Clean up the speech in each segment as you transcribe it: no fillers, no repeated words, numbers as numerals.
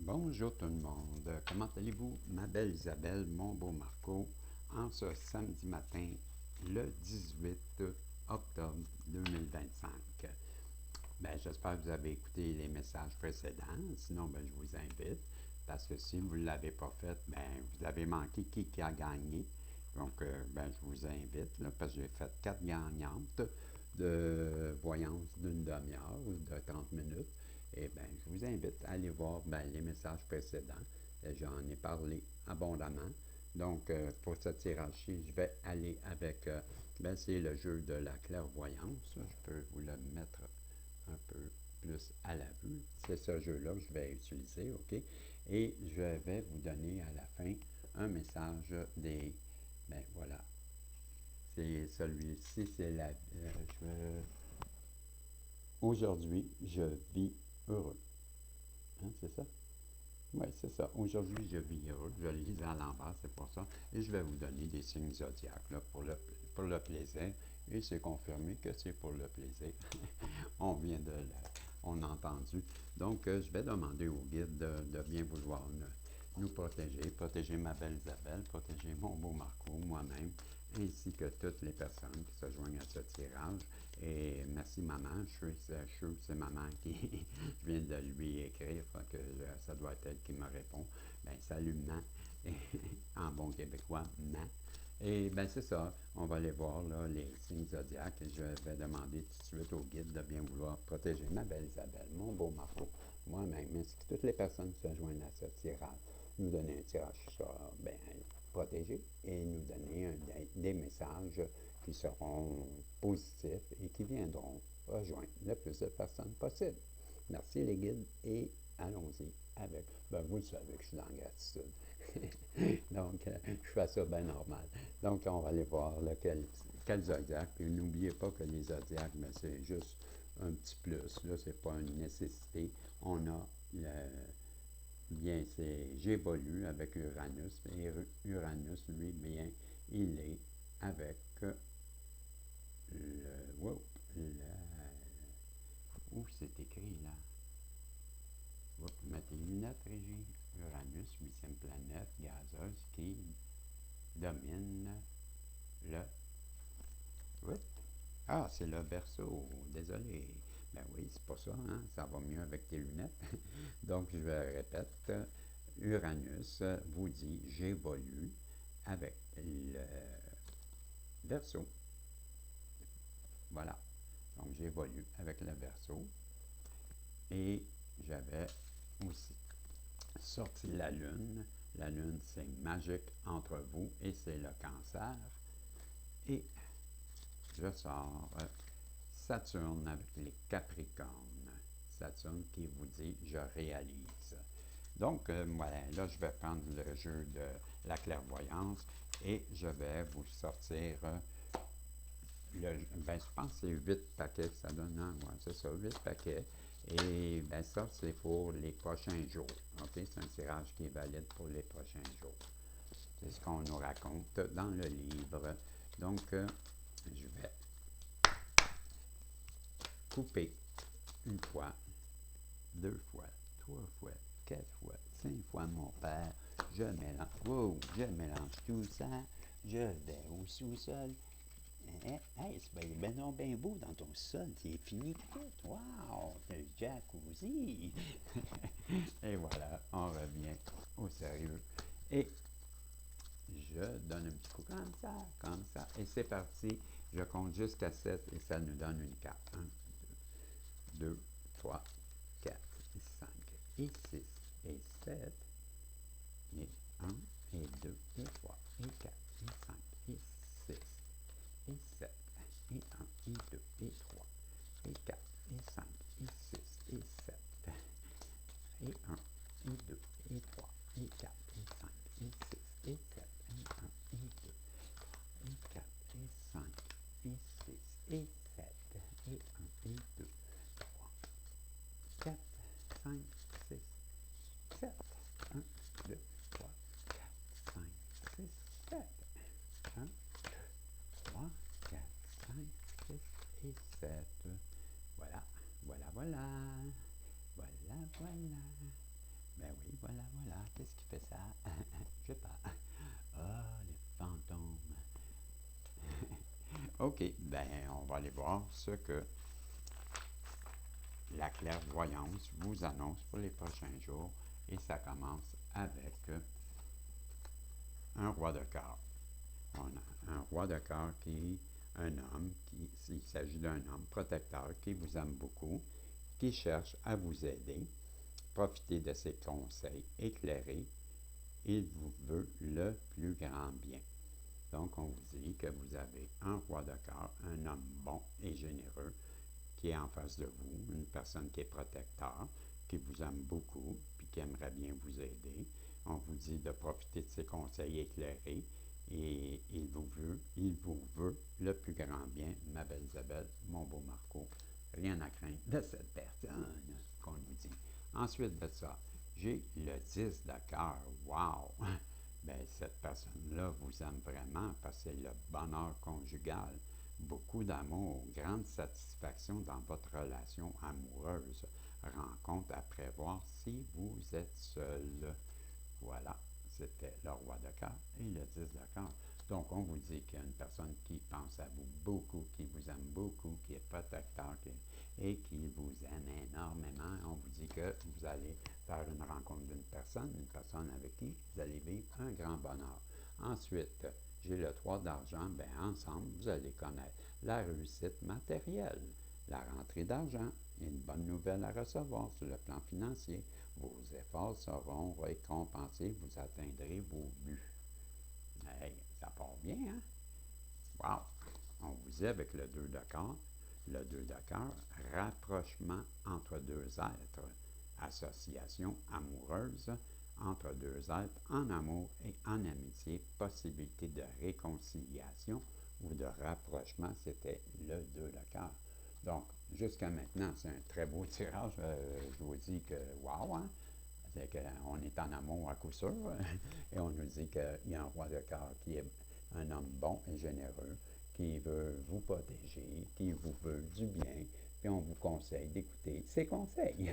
Bonjour tout le monde. Comment allez-vous? Ma belle Isabelle, mon beau Marco, en ce samedi matin, le 18 octobre 2025. J'espère que vous avez écouté les messages précédents. Sinon, je vous invite, parce que si vous ne l'avez pas fait, vous avez manqué qui a gagné. Donc, je vous invite, là, parce que j'ai fait 4 gagnantes de voyance d'une demi-heure ou de 30 minutes. Et je vous invite à aller voir les messages précédents. J'en ai parlé abondamment. Donc, pour ce tirage-ci, je vais aller avec, c'est le jeu de la clairvoyance. Je peux vous le mettre un peu plus à la vue. C'est ce jeu-là que je vais utiliser, OK? Et je vais vous donner à la fin un message des... voilà. C'est celui-ci, c'est la... Aujourd'hui, je vis heureux. Hein, c'est ça? Oui, c'est ça. Aujourd'hui, je vis heureux. Je le lis à l'envers, c'est pour ça. Et je vais vous donner des signes zodiaques là, pour le plaisir. Et c'est confirmé que c'est pour le plaisir. On vient de on a entendu. Donc, je vais demander au guide de bien vouloir nous protéger ma belle Isabelle, protéger mon beau Marco, moi-même, ainsi que toutes les personnes qui se joignent à ce tirage. Et merci maman, je suis c'est maman qui je viens de lui écrire, que ça doit être elle qui me répond. Salut maman, en bon québécois, maman. Et c'est ça, on va aller voir là, les signes zodiaques et je vais demander tout de suite au guide de bien vouloir protéger ma belle Isabelle, mon beau Marco, moi-même, ainsi que toutes les personnes qui se joignent à ce tirage, nous donner un tirage qui sera protégé et nous donner des messages qui seront positifs et qui viendront rejoindre le plus de personnes possible. Merci les guides et allons-y avec. Vous le savez que je suis dans la gratitude. Donc, je fais ça bien normal. Donc, on va aller voir quel zodiaque. Puis n'oubliez pas que les zodiaques, c'est juste un petit plus. Là, c'est pas une nécessité. On a j'évolue avec Uranus. Et Uranus, lui, il est avec où c'est écrit là? Mettez les lunettes, Régie. Uranus, 8e planète gazeuse qui domine le... Ah, c'est le Verseau. Désolé. Oui, c'est pas ça, hein? Ça va mieux avec tes lunettes. Donc, je répète. Uranus vous dit j'évolue avec le Verseau. Voilà. Donc, j'évolue avec le Verseau. Et j'avais aussi sorti la Lune. La Lune, c'est magique entre vous et c'est le Cancer. Et je sors Saturne avec les Capricornes. Saturne qui vous dit je réalise. Donc, voilà, là, je vais prendre le jeu de la clairvoyance et je vais vous sortir je pense que c'est 8 paquets que ça donne. Ouais, c'est ça, 8 paquets. Et ça, c'est pour les prochains jours. OK? C'est un tirage qui est valide pour les prochains jours. C'est ce qu'on nous raconte dans le livre. Donc, je vais couper une fois, 2 fois, 3 fois, 4 fois, 5 fois mon père. Je mélange tout ça. Je vais au sous-sol. Hey, c'est bien beau dans ton sol. C'est fini tout. Wow! Le jacuzzi! Et voilà, on revient au sérieux. Et je donne un petit coup comme ça. Et c'est parti. Je compte jusqu'à 7 et ça nous donne une carte. 1, 2, 3, 4, 5 et 6 et 7 et 1 et 2 et 3 et 4 et 5 et 6 et 7 et 1 et 2 et 3 et 4 et 5 et 6 et 7 et 1 et 2 et 3 et 4 et 5 et 6 et 7 et 1 et 2 et 4 et 5 et 6 et 7 et 1 et 2 3 4 5 6 7 1 2 3 4 5 6 7 1 2 3 4 5 6 et 7. Voilà. Ben oui, voilà, voilà. Qu'est-ce qui fait ça? Je sais pas. Ah, les fantômes. OK, ben on va aller voir ce que la clairvoyance vous annonce pour les prochains jours. Et ça commence avec un roi de cœur. On a un roi de cœur qui est un homme, il s'agit d'un homme protecteur qui vous aime beaucoup, qui cherche à vous aider. Profitez de ses conseils éclairés. Il vous veut le plus grand bien. Donc, on vous dit que vous avez un roi de cœur, un homme bon et généreux qui est en face de vous, une personne qui est protecteur, qui vous aime beaucoup, puis qui aimerait bien vous aider. On vous dit de profiter de ses conseils éclairés et il vous veut le plus grand bien, ma belle Isabelle, mon beau Marco. Rien à craindre de cette personne, qu'on nous dit. Ensuite de ça, j'ai le 10 de cœur. Wow! Ben, cette personne-là vous aime vraiment parce que c'est le bonheur conjugal, beaucoup d'amour, grande satisfaction dans votre relation amoureuse, rencontre à prévoir si vous êtes seul. Voilà, c'était le roi de cœur et le 10 de cœur. Donc, on vous dit qu'il y a une personne qui pense à vous beaucoup, qui vous aime beaucoup, qui est protecteur et qui vous aime énormément. On vous dit que vous allez faire une rencontre d'une personne avec qui vous allez vivre un grand bonheur. Ensuite, j'ai le 3 d'argent. Bien, ensemble, vous allez connaître la réussite matérielle, la rentrée d'argent et une bonne nouvelle à recevoir sur le plan financier. Vos efforts seront récompensés, vous atteindrez vos buts. Hey, ça part bien, hein? Wow! On vous dit avec le 2 de cœur, le 2 de cœur, rapprochement entre deux êtres, association amoureuse entre deux êtres en amour et en amitié, possibilité de réconciliation ou de rapprochement, c'était le 2 de cœur. Donc, jusqu'à maintenant, c'est un très beau tirage. Je vous dis que, wow, hein? C'est qu'on est en amour à coup sûr. Et on nous dit qu'il y a un roi de cœur qui est un homme bon et généreux, qui veut vous protéger, qui vous veut du bien, puis on vous conseille d'écouter ses conseils.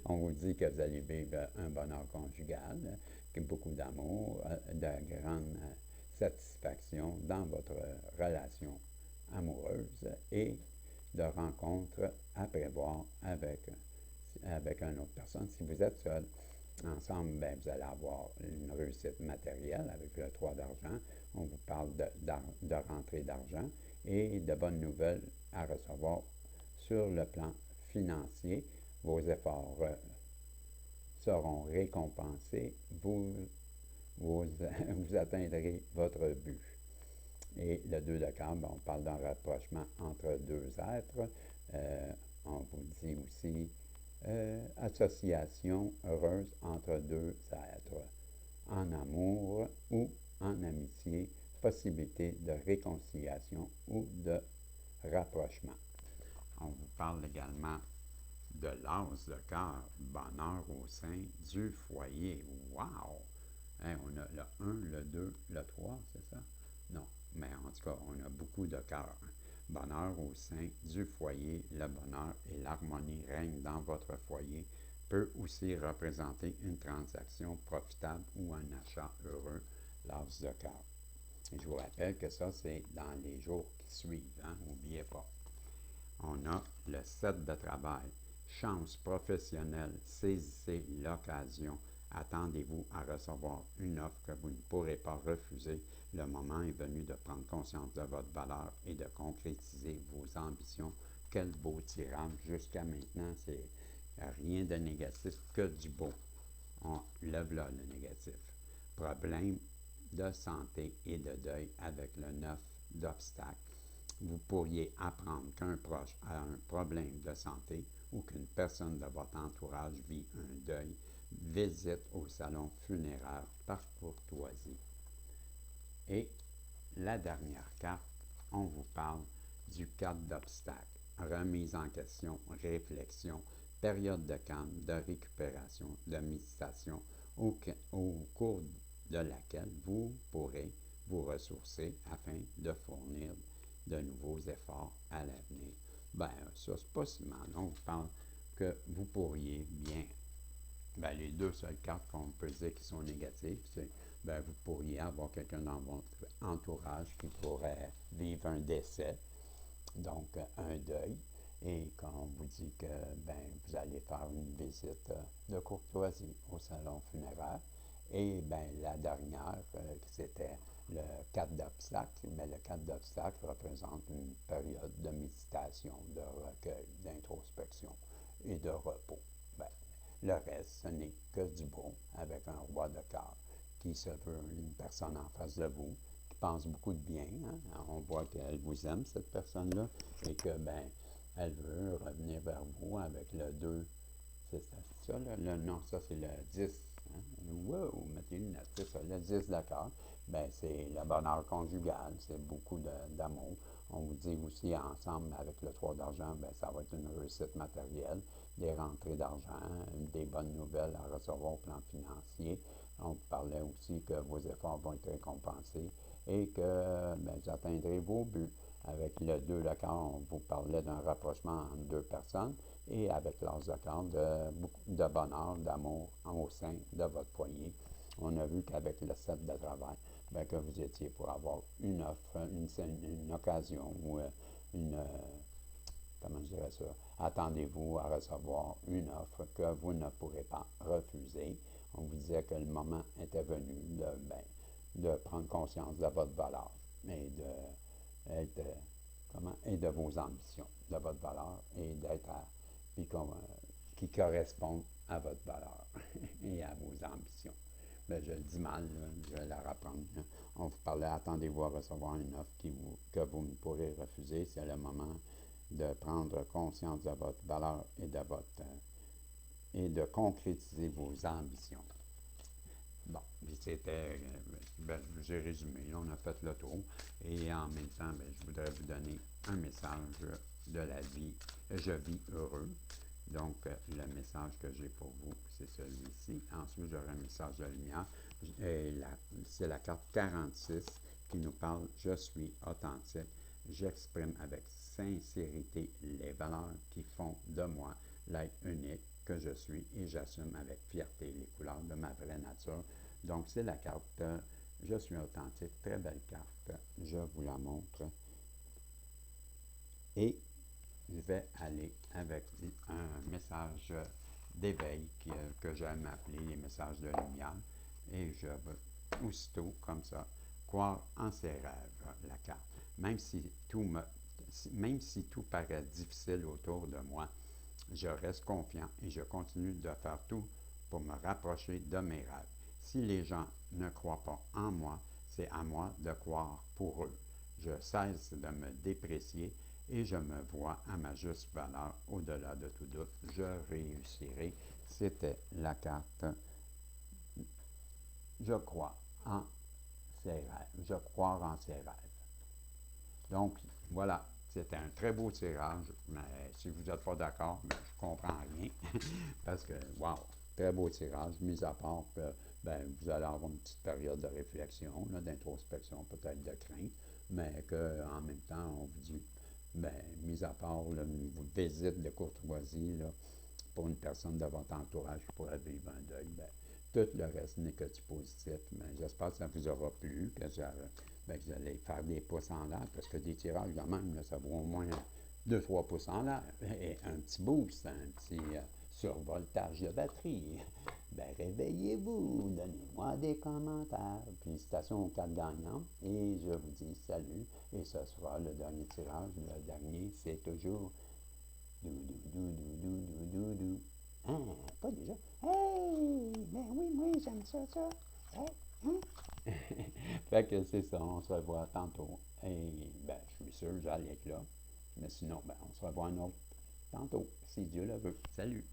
On vous dit que vous allez vivre un bonheur conjugal, beaucoup d'amour, de grande satisfaction dans votre relation amoureuse et de rencontres à prévoir avec une autre personne. Si vous êtes seul, ensemble, bien, vous allez avoir une réussite matérielle avec le 3 d'argent. On vous parle de rentrée d'argent et de bonnes nouvelles à recevoir sur le plan financier. Vos efforts seront récompensés. Vous atteindrez votre but. Et le 2 de cœur, on parle d'un rapprochement entre deux êtres. On vous dit aussi association heureuse entre deux êtres, en amour ou en amitié, possibilité de réconciliation ou de rapprochement. On vous parle également de l'as de cœur, bonheur au sein du foyer. Wow! Hein, on a le 1, le 2, le 3, c'est ça? Non, mais en tout cas, on a beaucoup de cœur. Bonheur au sein du foyer, le bonheur et l'harmonie règnent dans votre foyer, peut aussi représenter une transaction profitable ou un achat heureux, l'as de cœur. Je vous rappelle que ça, c'est dans les jours qui suivent, hein? N'oubliez pas. On a le 7 de travail. Chance professionnelle, saisissez l'occasion. Attendez-vous à recevoir une offre que vous ne pourrez pas refuser. Le moment est venu de prendre conscience de votre valeur et de concrétiser vos ambitions. Quel beau tirage. Jusqu'à maintenant, c'est rien de négatif, que du beau. On lève là le négatif. Problème de santé et de deuil avec le 9 d'obstacles. Vous pourriez apprendre qu'un proche a un problème de santé ou qu'une personne de votre entourage vit un deuil. Visite au salon funéraire par courtoisie. Et la dernière carte, on vous parle du 4 d'obstacles. Remise en question, réflexion, période de calme, de récupération, de méditation, au cours de laquelle vous pourrez vous ressourcer afin de fournir de nouveaux efforts à l'avenir. Ben, ça, c'est pas si mal. On vous parle que vous pourriez bien ben, les deux seules cartes qu'on peut dire qui sont négatives, c'est ben, vous pourriez avoir quelqu'un dans votre entourage qui pourrait vivre un décès, donc un deuil. Et quand on vous dit que ben, vous allez faire une visite de courtoisie au salon funéraire, et ben, la dernière, c'était le 4 d'obstacle, mais le 4 d'obstacle représente une période de méditation, de recueil, d'introspection et de repos. Ben, le reste, ce n'est que du beau avec un roi de cœur qui se veut une personne en face de vous, qui pense beaucoup de bien. Hein? On voit qu'elle vous aime, cette personne-là, et que, ben, elle veut revenir vers vous avec le 2. C'est ça, non, ça, c'est le 10. Hein? Wow, mettez une note, c'est ça, le 10 d'accord. Ben, c'est le bonheur conjugal, c'est beaucoup d'amour. On vous dit aussi ensemble avec le 3 d'argent, ben, ça va être une réussite matérielle, des rentrées d'argent, des bonnes nouvelles à recevoir au plan financier. On vous parlait aussi que vos efforts vont être récompensés et que ben, vous atteindrez vos buts. Avec le 2 de cœur, on vous parlait d'un rapprochement entre deux personnes et avec l'as de cœur, de bonheur, d'amour au sein de votre foyer. On a vu qu'avec le 7 de travail, ben, que vous étiez pour avoir une offre, une occasion ou une, comment je dirais ça, attendez-vous à recevoir une offre que vous ne pourrez pas refuser. On vous disait que le moment était venu de prendre conscience de votre valeur et et de vos ambitions, de votre valeur et d'être qui correspondent à votre valeur et à vos ambitions. Ben, je le dis mal, là, je vais la reprendre. Là. On vous parlait, attendez-vous à recevoir une offre que vous ne pourrez refuser. C'est le moment de prendre conscience de votre valeur et de concrétiser vos ambitions. Bon, c'était, ben, j'ai résumé, on a fait le tour. Et en même temps, ben, je voudrais vous donner un message de la vie. Je vis heureux. Donc, le message que j'ai pour vous, c'est celui-ci. Ensuite, j'aurai un message de lumière. C'est la carte 46 qui nous parle « Je suis authentique. J'exprime avec sincérité les valeurs qui font de moi l'être unique que je suis et j'assume avec fierté les couleurs de ma vraie nature. » Donc, c'est la carte « Je suis authentique ». Très belle carte. Je vous la montre. Et je vais aller avec un message d'éveil que j'aime appeler les messages de lumière. Et je veux aussitôt, comme ça, croire en ses rêves, la carte. Même si tout paraît difficile autour de moi, je reste confiant et je continue de faire tout pour me rapprocher de mes rêves. Si les gens ne croient pas en moi, c'est à moi de croire pour eux. Je cesse de me déprécier et je me vois à ma juste valeur. Au-delà de tout doute, je réussirai. C'était la carte « Je crois en ses rêves ». Je crois en ses rêves. Donc, voilà, c'était un très beau tirage, mais si vous n'êtes pas d'accord, ben, je comprends rien, parce que, wow, très beau tirage, mis à part que ben, vous allez avoir une petite période de réflexion, d'introspection, peut-être de crainte, mais qu'en même temps, on vous dit, ben, mis à part une visite de courtoisie là, pour une personne de votre entourage qui pourrait vivre un deuil, ben, tout le reste n'est que du positif. Mais j'espère que ça vous aura plu, que vous allez faire des pouces en l'air, parce que des tirages de même, là, ça vaut au moins 2-3 pouces en l'air. Et un petit boost, un petit survoltage de batterie. Ben, réveillez-vous, donnez-moi des commentaires. Félicitations aux 4 gagnants. Et je vous dis salut. Et ce sera le dernier tirage. Le dernier, c'est toujours dou. Ah, pas déjà. Hey! Ben oui, j'aime ça. Hey, hein? Fait que c'est ça, on se revoit tantôt. Et ben, je suis sûr que j'allais être là. Mais sinon, ben, on se revoit un autre tantôt, si Dieu le veut. Salut!